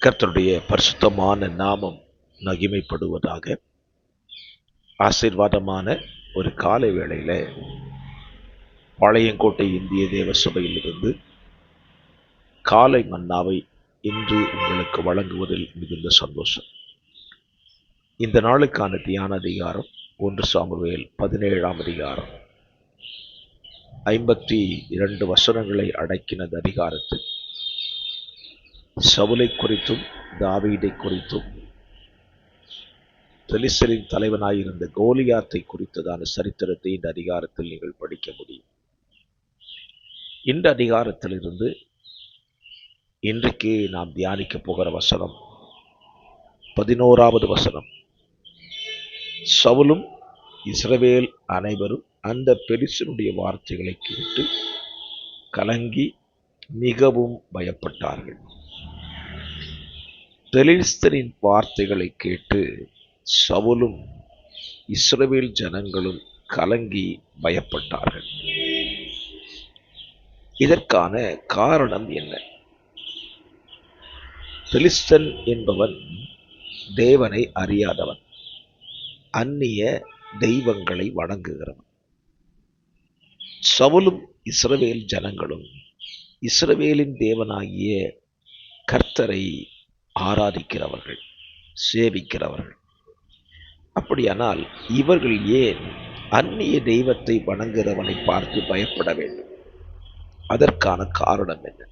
கர்த்தருடைய பரிசுத்தமான நாமம் மகிமைப்படுவதாக. ஆசீர்வாதமான ஒரு காலை வேளையில பாளையங்கோட்டை இந்திய தேவ சபையிலிருந்து காலை மன்னாவை இன்று உங்களுக்கு வழங்குவதில் மிகுந்த சந்தோஷம். இந்த நாளுக்கான தியான அதிகாரம் 1 சாமுவேல் 17ஆம் அதிகாரம் 52 வசனங்களை அடக்கின அதிகாரத்தில் சவுலை குறித்தும் தாவீதை குறித்தும் பெலிஸ்தரின் தலைவனாயிருந்த கோலியாத்தை குறித்ததான சரித்திரத்தை இந்த அதிகாரத்தில் நீங்கள் படிக்க முடியும். இந்த அதிகாரத்திலிருந்து இன்றைக்கு நாம் தியானிக்க போகிற வசனம் 11வது வசனம். சவுலும் இஸ்ரவேல் அனைவரும் அந்த பெலிஸ்தருடைய வார்த்தைகளை கேட்டு கலங்கி மிகவும் பயப்பட்டார்கள். பெலிஸ்தரின் வார்த்தைகளை கேட்டு சவுலும் இஸ்ரவேல் ஜனங்களும் கலங்கி பயப்பட்டார்கள். இதற்கான காரணம் என்ன? பெலிஸ்தன் என்பவன் தேவனை அறியாதவன், அந்நிய தெய்வங்களை வணங்குகிறவன். சவுலும் இஸ்ரவேல் ஜனங்களும் இஸ்ரவேலின் தேவனாகிய கர்த்தரை ஆராதிக்கிறவர்கள், சேவிக்கிறவர்கள். அப்படியானால் இவர்கள் ஏன் அந்நிய தெய்வத்தை வணங்குகிறவனை பார்த்து பயப்பட வேண்டும்? அதற்கான காரணம் என்ன?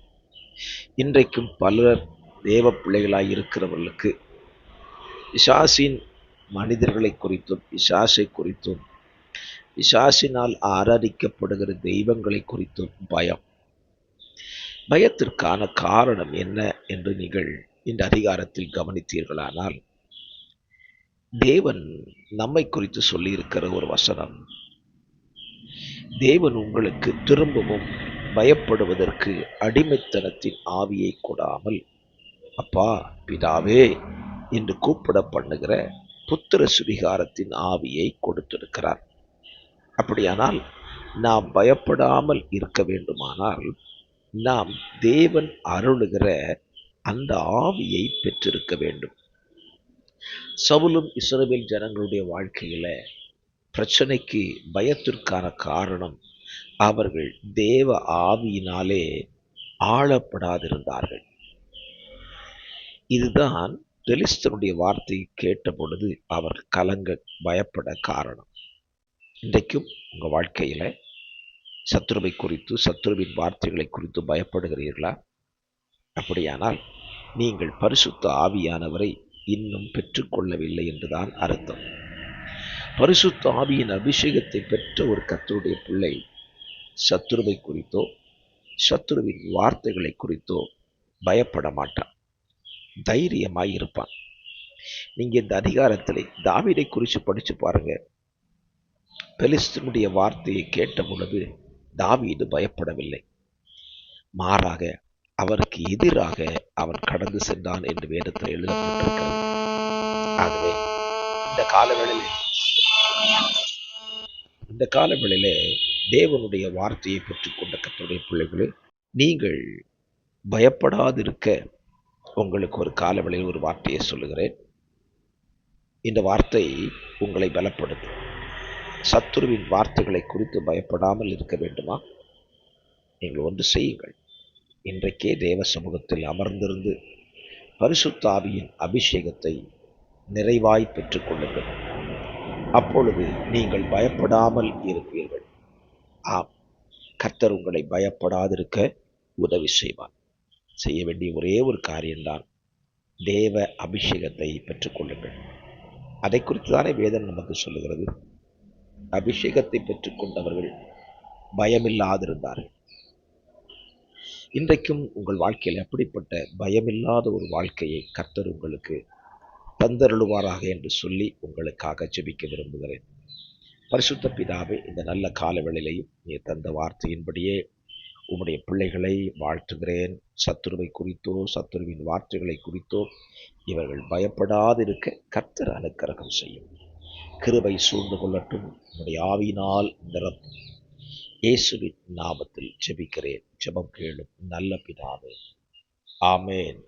இன்றைக்கும் பலர் தேவ பிள்ளைகளாய் இருக்கிறவர்களுக்கு பிசாசின் மனிதர்களை குறித்தும் பிசாசை குறித்தும் பிசாசினால் ஆராதிக்கப்படுகிற தெய்வங்களை குறித்தும் பயம். பயத்திற்கான காரணம் என்ன என்று நீங்கள் இந்த அதிகாரத்தில் கவனித்தீர்களானால், தேவன் நம்மை குறித்து சொல்லியிருக்கிற ஒரு வசனம், தேவன் உங்களுக்கு திரும்பவும் பயப்படுவதற்கு அடிமைத்தனத்தின் ஆவியை கொடாமல் அப்பா பிதாவே என்று கூப்பிட பண்ணுகிற புத்திர சுவிகாரத்தின் ஆவியை கொடுத்திருக்கிறார். அப்படியானால் நாம் பயப்படாமல் இருக்க வேண்டுமானால் நாம் தேவன் அருளுகிற அந்த ஆவியை பெற்றிருக்க வேண்டும். சவுலும் இஸ்ரவேல் ஜனங்களுடைய வாழ்க்கையில பிரச்சனைக்கு பயத்திற்கான காரணம், அவர்கள் தேவ ஆவியினாலே ஆளப்படாதிருந்தார்கள். இதுதான் பெலிஸ்தருடைய வார்த்தையை கேட்ட பொழுது அவர் கலங்க பயப்பட காரணம். இன்றைக்கும் உங்கள் வாழ்க்கையில சத்துருவை குறித்து, சத்துருவின் வார்த்தைகளை குறித்து பயப்படுகிறீர்களா? அப்படியானால் நீங்கள் பரிசுத்த ஆவியானவரை இன்னும் பெற்றுக்கொள்ளவில்லை என்றுதான் அர்த்தம். பரிசுத்த ஆவியின் அபிஷேகத்தை பெற்ற ஒரு கர்த்தருடைய பிள்ளை சத்துருவை குறித்தோ சத்துருவின் வார்த்தைகளை குறித்தோ பயப்பட மாட்டான், தைரியமாய் இருப்பான். நீங்க இந்த அதிகாரத்தில் தாவீதை குறித்து படிச்சு பாருங்க. பெலிஸ்தனுடைய வார்த்தையை கேட்ட பொழுது தாவீது பயப்படவில்லை, மாறாக அவருக்கு எதிராக அவன் கடந்து சென்றான் என்று வேதத்தில் எழுதப்பட்டிருக்கிறது. ஆகவே இந்த காலவெளியிலே தேவனுடைய வார்த்தையை பெற்றுக்கொண்ட கர்த்தருடைய பிள்ளைகளே, நீங்கள் பயப்படாதிருக்க உங்களுக்கு ஒரு காலவெளியில் ஒரு வார்த்தையை சொல்லுகிறேன். இந்த வார்த்தை உங்களை பலப்படுத்தும். சத்துருவின் வார்த்தைகளை குறித்து பயப்படாமல் இருக்க வேண்டுமா? நீங்கள் ஒன்று செய்யுங்கள். இன்றைக்கே தேவ சமூகத்தில் அமர்ந்திருந்து பரிசுத்த ஆவியின் அபிஷேகத்தை நிறைவாய் பெற்றுக்கொள்ளுங்கள். அப்பொழுது நீங்கள் பயப்படாமல் இருப்பீர்கள். ஆம், கர்த்தர் உங்களை பயப்படாதிருக்க உதவி செய்வார். செய்ய வேண்டிய ஒரே ஒரு காரியம்தான், தேவ அபிஷேகத்தை பெற்றுக்கொள்ளுங்கள். அதை குறித்து தானே வேதம் நமக்கு சொல்லுகிறது. அபிஷேகத்தை பெற்றுக்கொண்டவர்கள் பயமில்லாதிருந்தார்கள். இன்றைக்கும் உங்கள் வாழ்க்கையில் அப்படிப்பட்ட பயமில்லாத ஒரு வாழ்க்கையை கர்த்தர் உங்களுக்கு தந்தருளுவாராக என்று சொல்லி உங்களுக்காக ஜெபிக்க விரும்புகிறேன். பரிசுத்த பிதாவே, இந்த நல்ல காலவேளையிலையும் நீ தந்த வார்த்தையின்படியே உம்முடைய பிள்ளைகளை வாழ்த்துகிறேன். சத்துருவை குறித்தோ சத்துருவின் வார்த்தைகளை குறித்தோ இவர்கள் பயப்படாதிருக்க கர்த்தர் அனுக்கிரகம் செய்யும். கிருபை சூழ்ந்து கொள்ளட்டும். உம்முடைய ஆவியினால் நிரப்பும். இயேசுவின் நாமத்தில் ஜெபிக்கிறேன். ஜெபம் கேளும் நல்ல பிதாவே, ஆமென்.